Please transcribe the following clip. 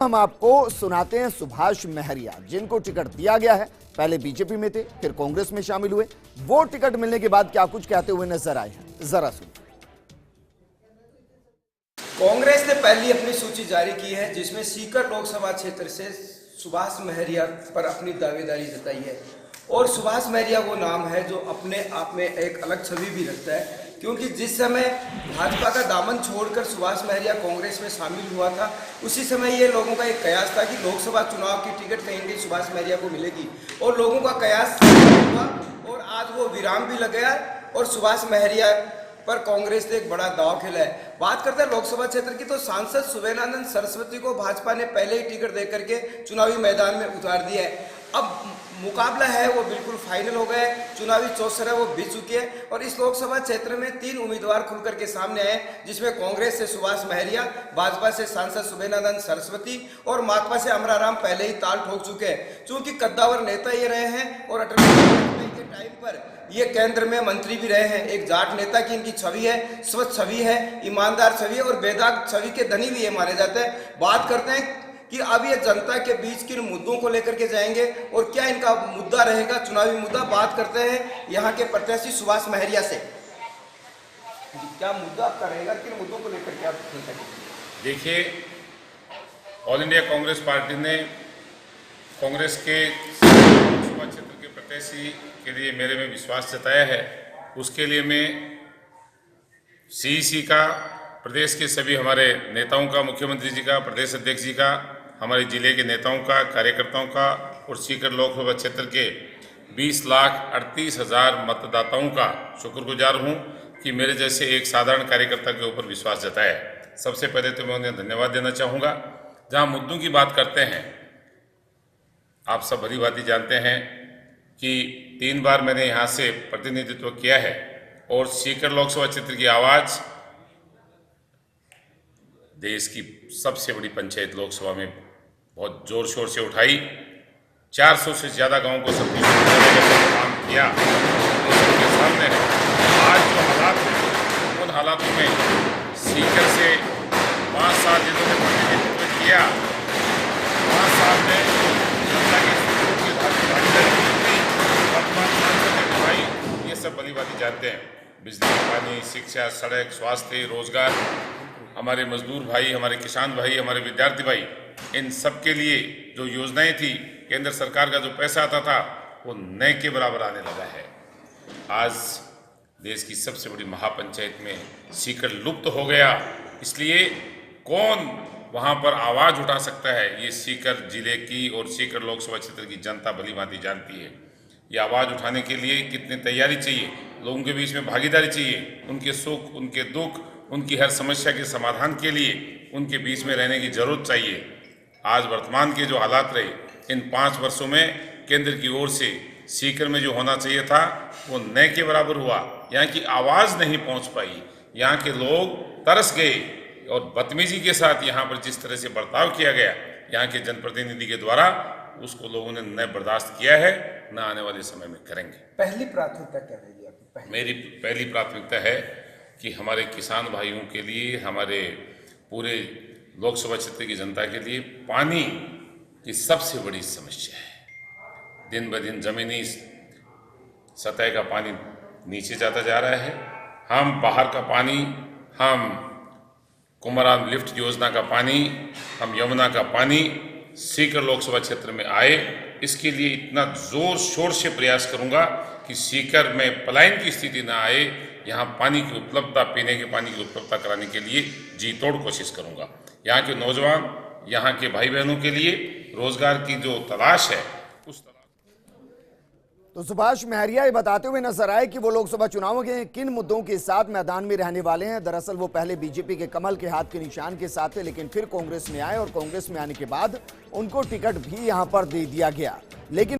हम आपको सुनाते हैं सुभाष महरिया, जिनको टिकट दिया गया है। पहले बीजेपी में थे, फिर कांग्रेस में शामिल हुए। वो टिकट मिलने के बाद क्या कुछ कहते हुए नजर आए हैं, जरा सुनिए। कांग्रेस ने पहली अपनी सूची जारी की है, जिसमें सीकर लोकसभा क्षेत्र से सुभाष महरिया पर अपनी दावेदारी जताई है। और सुभाष महरिया वो नाम है जो अपने आप में एक अलग छवि भी रखता है, क्योंकि जिस समय भाजपा का दामन छोड़कर सुभाष महरिया कांग्रेस में शामिल हुआ था, उसी समय ये लोगों का एक कयास था कि लोकसभा चुनाव की टिकट कहीं कहीं सुभाष महरिया को मिलेगी, और लोगों का कयास हुआ और आज वो विराम भी लग गया और सुभाष महरिया पर कांग्रेस ने एक बड़ा दांव खेला है। बात करते हैं लोकसभा क्षेत्र की, तो सांसद सुबेनानंद सरस्वती को भाजपा ने पहले ही टिकट देकर के चुनावी मैदान में उतार दिया है। अब मुकाबला है वो बिल्कुल फाइनल हो गया है, चुनावी चौसर है वो बीत चुकी है और इस लोकसभा क्षेत्र में 3 उम्मीदवार खुलकर के सामने आए, जिसमें कांग्रेस से सुभाष महरिया, भाजपा से सांसद सुबेनानंद सरस्वती और माकपा से अमराराम पहले ही ताल ठोक चुके हैं। चूंकि कद्दावर नेता ये रहे हैं और अटल के टाइम पर ये केंद्र में मंत्री भी रहे हैं, एक जाट नेता की इनकी छवि है, स्वच्छ छवि है, ईमानदार छवि है और बेदाग छवि के धनी भी ये माने जाते हैं। बात करते हैं कि अब ये जनता के बीच किन मुद्दों को लेकर के जाएंगे और क्या इनका मुद्दा रहेगा, चुनावी मुद्दा। बात करते हैं यहाँ के प्रत्याशी सुभाष महरिया से, क्या मुद्दा आपका रहेगा, किन मुद्दों को लेकर के आप चिंता करेंगे? देखिए, ऑल इंडिया कांग्रेस पार्टी ने कांग्रेस के लोकसभा क्षेत्र के प्रत्याशी के लिए मेरे में विश्वास जताया है। उसके लिए मैं सीईसी का, प्रदेश के सभी हमारे नेताओं का, मुख्यमंत्री जी का, प्रदेश अध्यक्ष जी का, हमारे जिले के नेताओं का, कार्यकर्ताओं का और सीकर लोकसभा क्षेत्र के 20,38,000 मतदाताओं का शुक्रगुजार हूं कि मेरे जैसे एक साधारण कार्यकर्ता के ऊपर विश्वास जताया। सबसे पहले तो मैं उन्हें धन्यवाद देना चाहूँगा। जहां मुद्दों की बात करते हैं, आप सब भली भांति जानते हैं कि 3 बार मैंने यहाँ से प्रतिनिधित्व किया है और सीकर लोकसभा क्षेत्र की आवाज़ देश की सबसे बड़ी पंचायत लोकसभा में बहुत जोर शोर से उठाई। 400 से ज़्यादा गांवों को सब काम किया। सबके सामने आज जो हालात हैं, उन हालातों में सीकर से 5 साल जिन्होंने प्रतिनिधित्व किया, 5 साल में जनता की भागीदारी की, वर्तमान सांसद ने भाई ये सब भली भांति जानते हैं। बिजली, पानी, शिक्षा, सड़क, स्वास्थ्य, रोजगार, हमारे मजदूर भाई, हमारे किसान भाई, हमारे विद्यार्थी भाई, इन सब के लिए जो योजनाएं थी, केंद्र सरकार का जो पैसा आता था, वो नए के बराबर आने लगा है। आज देश की सबसे बड़ी महापंचायत में सीकर लुप्त हो गया, इसलिए कौन वहां पर आवाज उठा सकता है, ये सीकर जिले की और सीकर लोकसभा क्षेत्र की जनता भली भांति जानती है। ये आवाज उठाने के लिए कितनी तैयारी चाहिए, लोगों के बीच में भागीदारी चाहिए, उनके सुख, उनके दुख, उनकी हर समस्या के समाधान के लिए उनके बीच में रहने की जरूरत चाहिए। आज वर्तमान के जो हालात रहे, इन 5 वर्षों में केंद्र की ओर से सीकर में जो होना चाहिए था वो नए के बराबर हुआ। यहाँ की आवाज़ नहीं पहुँच पाई, यहाँ के लोग तरस गए और बदतमीजी के साथ यहाँ पर जिस तरह से बर्ताव किया गया यहाँ के जनप्रतिनिधि के द्वारा, उसको लोगों ने न बर्दाश्त किया है, न आने वाले समय में करेंगे। पहली प्राथमिकता क्या रहेगी आपकी? मेरी पहली प्राथमिकता है कि हमारे किसान भाइयों के लिए, हमारे पूरे लोकसभा क्षेत्र की जनता के लिए पानी की सबसे बड़ी समस्या है। दिन ब दिन जमीनी सतह का पानी नीचे जाता जा रहा है। हम बाहर का पानी, हम कुमारान लिफ्ट योजना का पानी, हम यमुना का पानी सीकर लोकसभा क्षेत्र में आए, इसके लिए इतना जोर शोर से प्रयास करूंगा कि सीकर में पलायन की स्थिति ना आए। यहाँ पानी की उपलब्धता, पीने के पानी की उपलब्धता कराने के लिए जी तोड़ कोशिश करूंगा। यहाँ के नौजवान, यहाँ के भाई बहनों के लिए रोजगार की जो तलाश है, उस तो सुभाष महरिया ये बताते हुए नजर आए कि वो लोकसभा चुनावों के किन मुद्दों के साथ मैदान में रहने वाले हैं। दरअसल वो पहले बीजेपी के कमल के हाथ के निशान के साथ थे, लेकिन फिर कांग्रेस में आए और कांग्रेस में आने के बाद उनको टिकट भी यहां पर दे दिया गया। लेकिन